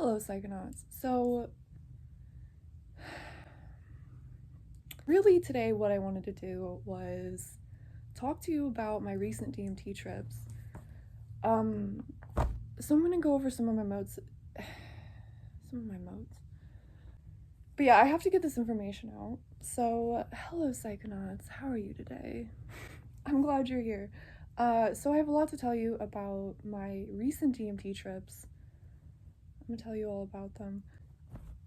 Hello, Psychonauts. So, really today what I wanted to do was talk to you about my recent DMT trips. Um, so I'm gonna go over some of my modes. But yeah, I have to get this information out. So, hello, Psychonauts. How are you today? I'm glad you're here. So I have a lot to tell you about my recent DMT trips. I'm gonna tell you all about them.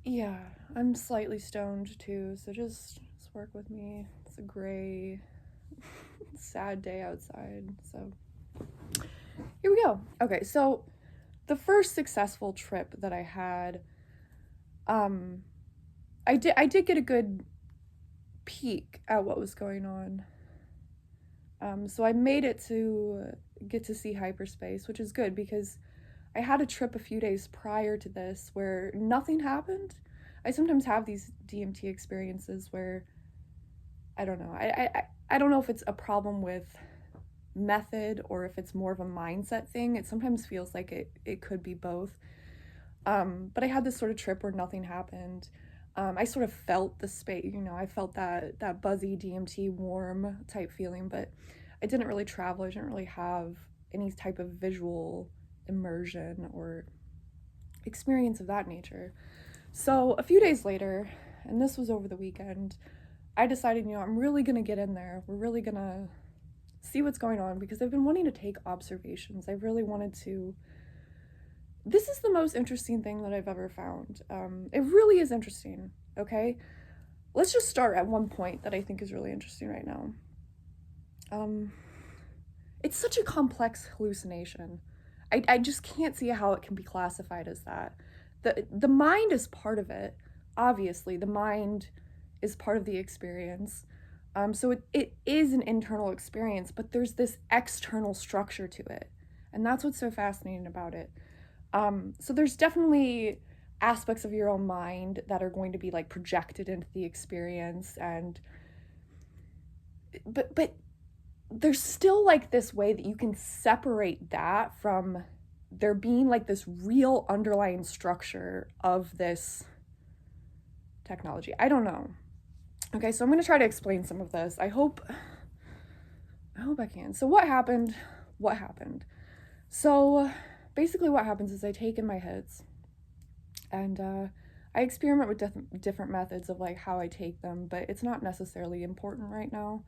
Yeah, I'm slightly stoned too, so just work with me. It's a gray, sad day outside, so here we go. Okay, so the first successful trip that I had, I did get a good peek at what was going on. So I made it to get to see hyperspace, which is good because I had a trip a few days prior to this where nothing happened. I sometimes have these DMT experiences where I don't know. I don't know if it's a problem with method or if it's more of a mindset thing. It sometimes feels like it could be both. But I had this sort of trip where nothing happened. I sort of felt the space, I felt that buzzy DMT warm type feeling, but I didn't really travel. I didn't really have any type of visual immersion or experience of that nature. So a few days later, and this was over the weekend, I decided, I'm really gonna get in there. We're really gonna see what's going on because I've been wanting to take observations. I really wanted to. This is the most interesting thing that I've ever found. It really is interesting, okay? Let's just start at one point that I think is really interesting right now. It's such a complex hallucination. I just can't see how it can be classified as that. The mind is part of it. Obviously, the mind is part of the experience. So it is an internal experience, but there's this external structure to it. And that's what's so fascinating about it. So there's definitely aspects of your own mind that are going to be like projected into the experience, and but there's still like this way that you can separate that from there being like this real underlying structure of this technology. I don't know. Okay, so I'm going to try to explain some of this. I hope I can. So what happened? So basically what happens is I take in my hits and I experiment with different methods of like how I take them, but it's not necessarily important right now.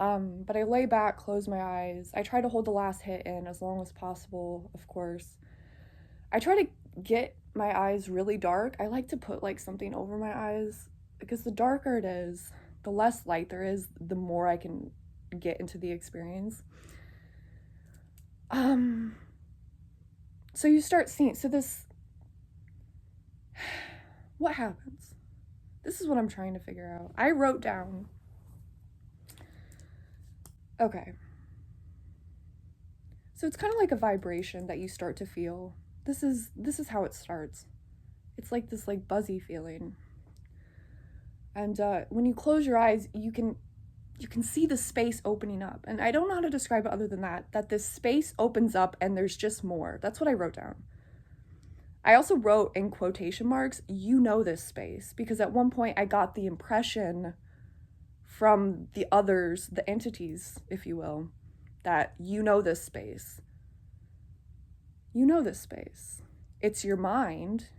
But I lay back, close my eyes. I try to hold the last hit in as long as possible, of course. I try to get my eyes really dark. I like to put like something over my eyes because the darker it is, the less light there is, the more I can get into the experience. So you start seeing, what happens? This is what I'm trying to figure out. I wrote down, okay. So it's kind of like a vibration that you start to feel. This is how it starts. It's like this like buzzy feeling. And when you close your eyes, you can see the space opening up. And I don't know how to describe it other than that this space opens up and there's just more. That's what I wrote down. I also wrote in quotation marks, this space, because at one point I got the impression from the others, the entities, if you will, that this space. This space. It's your mind.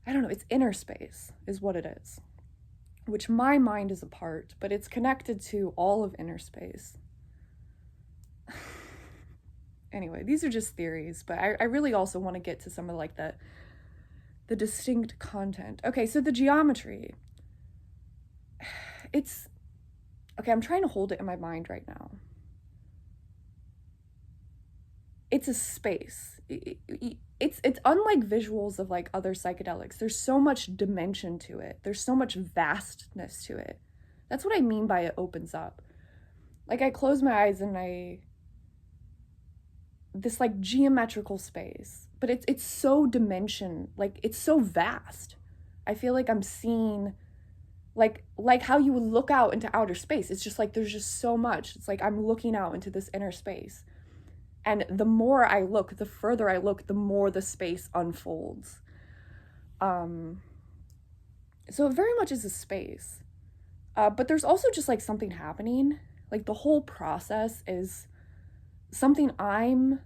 I don't know, it's inner space is what it is, which my mind is a part, but it's connected to all of inner space. Anyway, these are just theories, but I really also want to get to some of like the distinct content. Okay, so the geometry. It's, okay, I'm trying to hold it in my mind right now. It's a space. It's unlike visuals of like other psychedelics. There's so much dimension to it. There's so much vastness to it. That's what I mean by it opens up. Like I close my eyes and this like geometrical space, but it's so like it's so vast. I feel like I'm seeing like how you would look out into outer space. It's just like there's just so much. It's like I'm looking out into this inner space. And the more I look, the further I look, the more the space unfolds. So it very much is a space. But there's also just like something happening. Like the whole process is something I'm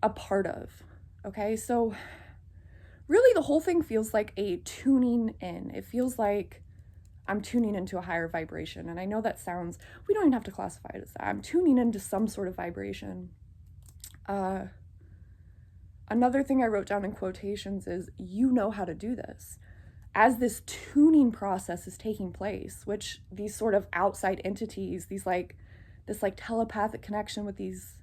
a part of. Okay, so really the whole thing feels like a tuning in. It feels like I'm tuning into a higher vibration. And I know that sounds, we don't even have to classify it as that. I'm tuning into some sort of vibration. Another thing I wrote down in quotations is, you know how to do this. As this tuning process is taking place, which these sort of outside entities, this telepathic connection with these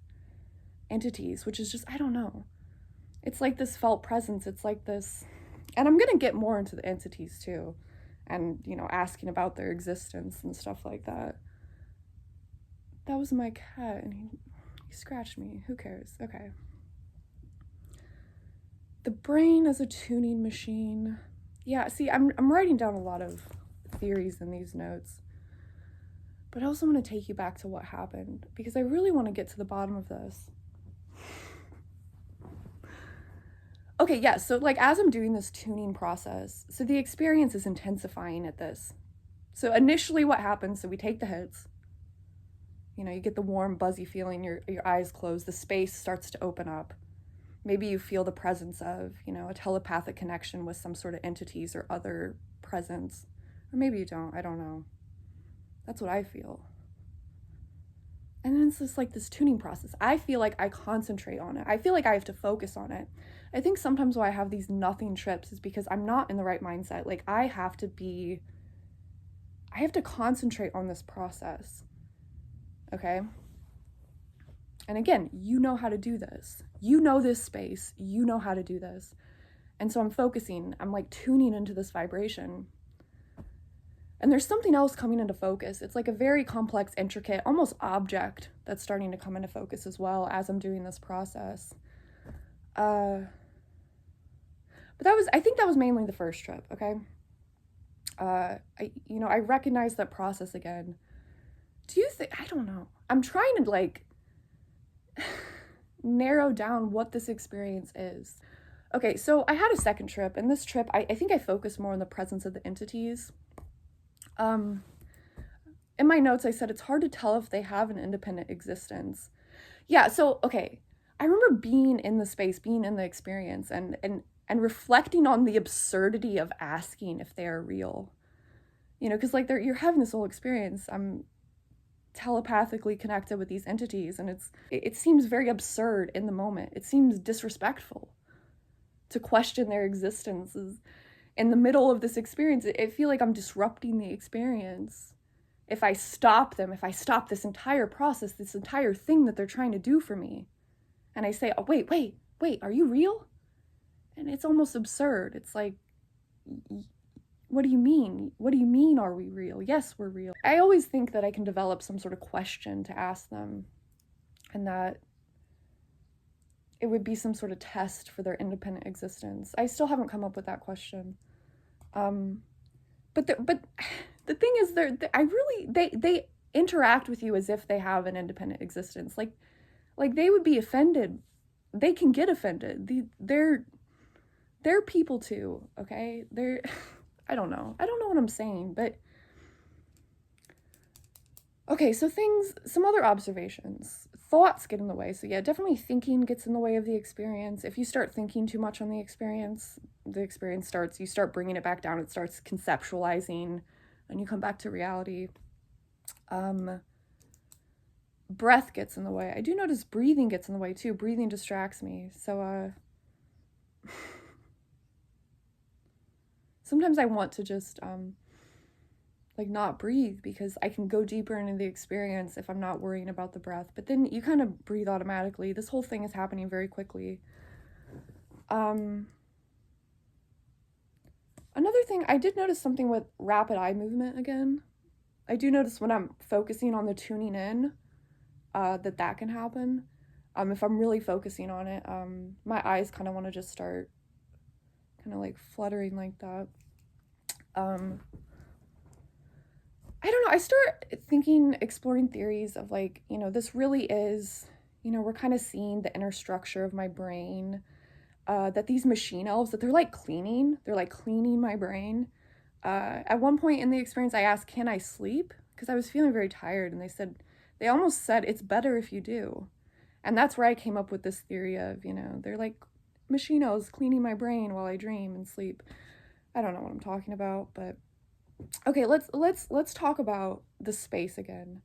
entities, which is just, I don't know. It's like this felt presence. It's like this, and I'm going to get more into the entities too, and, asking about their existence and stuff like that. That was my cat, and he scratched me. Who cares? Okay. The brain as a tuning machine. Yeah, see, I'm writing down a lot of theories in these notes. But I also want to take you back to what happened, because I really want to get to the bottom of this. Okay, yeah, so as I'm doing this tuning process, so the experience is intensifying at this. So initially what happens, so we take the hits. You get the warm, buzzy feeling, your eyes close, the space starts to open up. Maybe you feel the presence of, a telepathic connection with some sort of entities or other presence. Or maybe you don't, I don't know. That's what I feel. And then it's just this tuning process. I feel like I concentrate on it. I feel like I have to focus on it. I think sometimes why I have these nothing trips is because I'm not in the right mindset. I have to concentrate on this process. Okay? And again, you know how to do this. You know this space. You know how to do this. And so I'm focusing. I'm tuning into this vibration. And there's something else coming into focus. It's a very complex, intricate, almost object that's starting to come into focus as well as I'm doing this process. But I think that was mainly the first trip, okay? I recognize that process again. Do you think, I don't know. I'm trying to narrow down what this experience is. Okay, so I had a second trip, and this trip, I think I focused more on the presence of the entities. In my notes, I said it's hard to tell if they have an independent existence. Yeah, so, okay, I remember being in the space, being in the experience, and reflecting on the absurdity of asking if they are real. Because you're having this whole experience. I'm telepathically connected with these entities, and it seems very absurd in the moment. It seems disrespectful to question their existences in the middle of this experience. I feel like I'm disrupting the experience if I stop them, if I stop this entire process, this entire thing that they're trying to do for me, and I say, oh, wait, are you real? And it's almost absurd. It's what do you mean? What do you mean, are we real? Yes, we're real. I always think that I can develop some sort of question to ask them, and that it would be some sort of test for their independent existence. I still haven't come up with that question. But the thing is, they interact with you as if they have an independent existence. They would be offended. They can get offended. They're people too, okay? I don't know what I'm saying, but okay, so some other observations. Thoughts get in the way. So yeah, definitely thinking gets in the way of the experience. If you start thinking too much on the experience you start bringing it back down. It starts conceptualizing, and you come back to reality. Breath gets in the way. I do notice breathing gets in the way too. Breathing distracts me. So, sometimes I want to just, not breathe, because I can go deeper into the experience if I'm not worrying about the breath. But then you kind of breathe automatically. This whole thing is happening very quickly. Another thing, I did notice something with rapid eye movement again. I do notice when I'm focusing on the tuning in, that can happen. If I'm really focusing on it, my eyes kind of want to just start kind of fluttering like that. I don't know, I start thinking, exploring theories of like, this really is, we're kind of seeing the inner structure of my brain, that these machine elves, that they're like cleaning my brain. At one point in the experience, I asked, can I sleep? Because I was feeling very tired, and they almost said, it's better if you do. And that's where I came up with this theory of, they're like machine elves cleaning my brain while I dream and sleep. I don't know what I'm talking about, but okay, let's talk about the space again.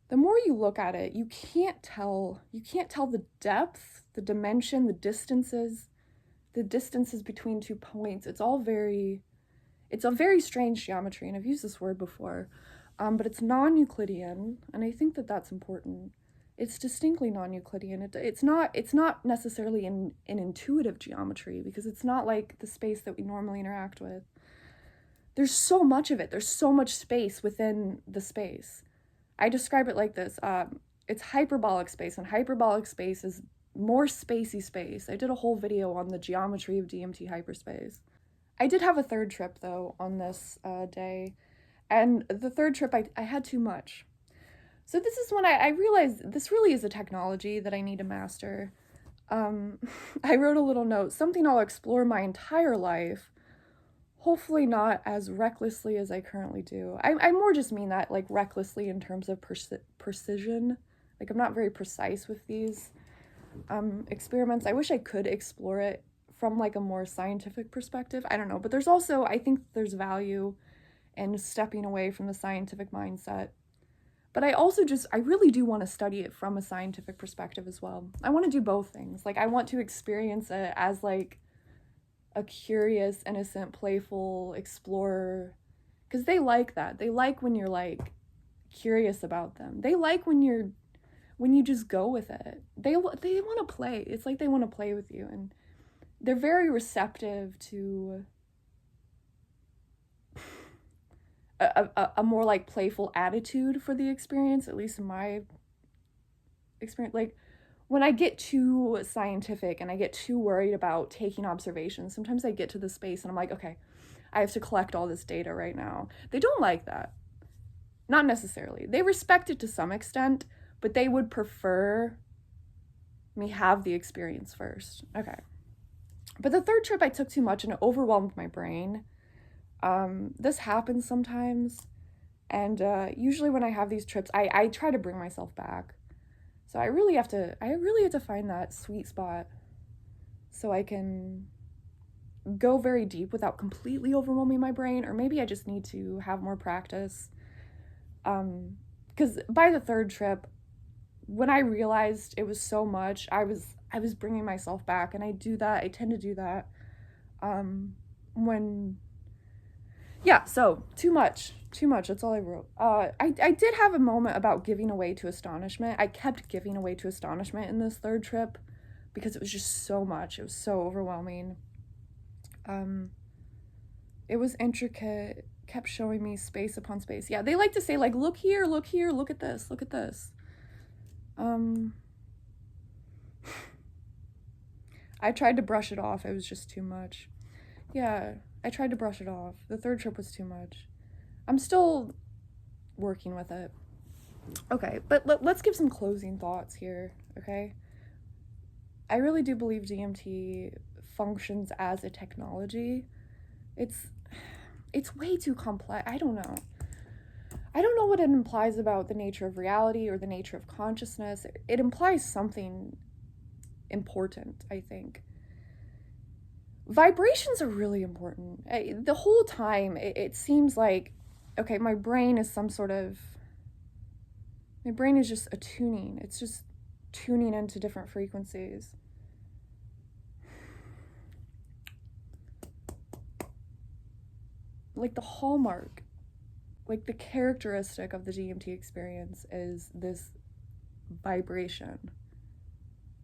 The more you look at it, you can't tell the depth, the dimension, the distances between 2 points. It's a very strange geometry, and I've used this word before, but it's non-Euclidean, and I think that that's important. It's distinctly non-Euclidean. It's not necessarily an intuitive geometry, because it's not like the space that we normally interact with. There's so much of it. There's so much space within the space. I describe it like this. It's hyperbolic space, and hyperbolic space is more spacey space. I did a whole video on the geometry of DMT hyperspace. I did have a third trip, though, on this day, and the third trip, I had too much. So this is when I realized this really is a technology that I need to master. I wrote a little note, something I'll explore my entire life, hopefully not as recklessly as I currently do. I more just mean that, like, recklessly in terms of precision. Like, I'm not very precise with these experiments. I wish I could explore it from, like, a more scientific perspective. I don't know. But there's also, I think there's value in stepping away from the scientific mindset. But I really do want to study it from a scientific perspective as well. I want to do both things. Like, I want to experience it as, like, a curious, innocent, playful explorer, because they like that. They like when you're, like, curious about them. They like when you just go with it. They want to play. It's like they want to play with you, and they're very receptive to a more, like, playful attitude for the experience, at least in my experience. Like, when I get too scientific and I get too worried about taking observations, sometimes I get to the space and I'm like, okay, I have to collect all this data right now. They don't like that. Not necessarily. They respect it to some extent, but they would prefer me have the experience first. Okay. But the third trip, I took too much and it overwhelmed my brain. This happens sometimes, and usually when I have these trips, I try to bring myself back. So I really have to find that sweet spot so I can go very deep without completely overwhelming my brain, or maybe I just need to have more practice. Because by the third trip, when I realized it was so much, I was bringing myself back, and I tend to do that so too much, that's all I wrote. I did have a moment about giving away to astonishment. I kept giving away to astonishment in this third trip because it was just so much. It was so overwhelming. It was intricate, kept showing me space upon space. Yeah, they like to say, like, look here, look at this, look at this. I tried to brush it off. It was just too much. Yeah, I tried to brush it off. The third trip was too much. I'm still working with it. Okay, but let's give some closing thoughts here, okay? I really do believe DMT functions as a technology. It's way too complex. I don't know what it implies about the nature of reality or the nature of consciousness. It implies something important, I think. Vibrations are really important. The whole time, it seems like, okay, my brain is just attuning. It's just tuning into different frequencies. Like, the hallmark, like, the characteristic of the DMT experience is this vibration.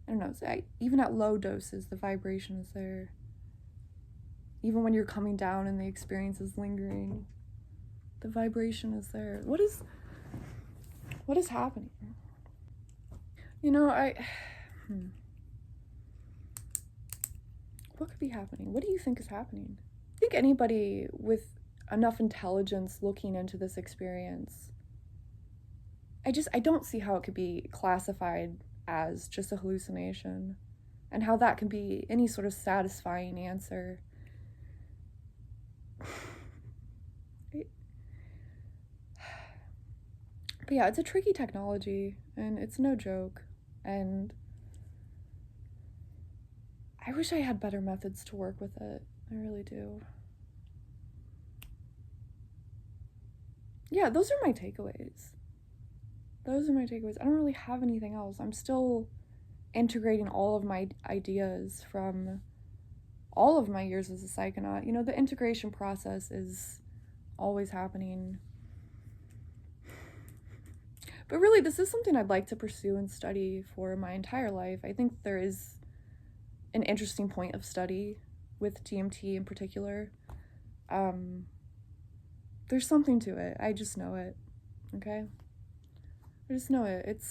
I don't know, even at low doses, the vibration is there. Even when you're coming down and the experience is lingering, the vibration is there. What is happening? What could be happening? What do you think is happening? I think anybody with enough intelligence looking into this experience. I don't see how it could be classified as just a hallucination, and how that can be any sort of satisfying answer. But yeah, it's a tricky technology, and it's no joke, and I wish I had better methods to work with it. I really do. Yeah, those are my takeaways. Those are my takeaways. I don't really have anything else. I'm still integrating all of my ideas from all of my years as a psychonaut. You know, the integration process is always happening. But really, this is something I'd like to pursue and study for my entire life. I think there is an interesting point of study with DMT in particular. There's something to it. I just know it. Okay? I just know it.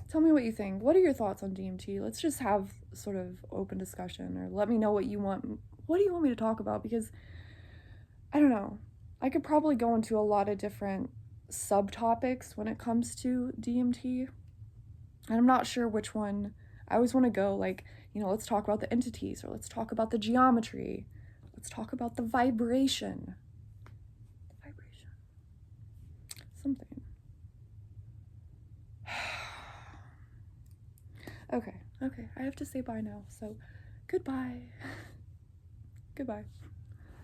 Tell me what you think. What are your thoughts on DMT? Let's just have sort of open discussion, or let me know what you want. What do you want me to talk about? Because I don't know. I could probably go into a lot of different subtopics when it comes to DMT. And I'm not sure which one. I always want to go like, let's talk about the entities, or let's talk about the geometry. Let's talk about the vibration. Something. Okay, I have to say bye now, so goodbye. Goodbye.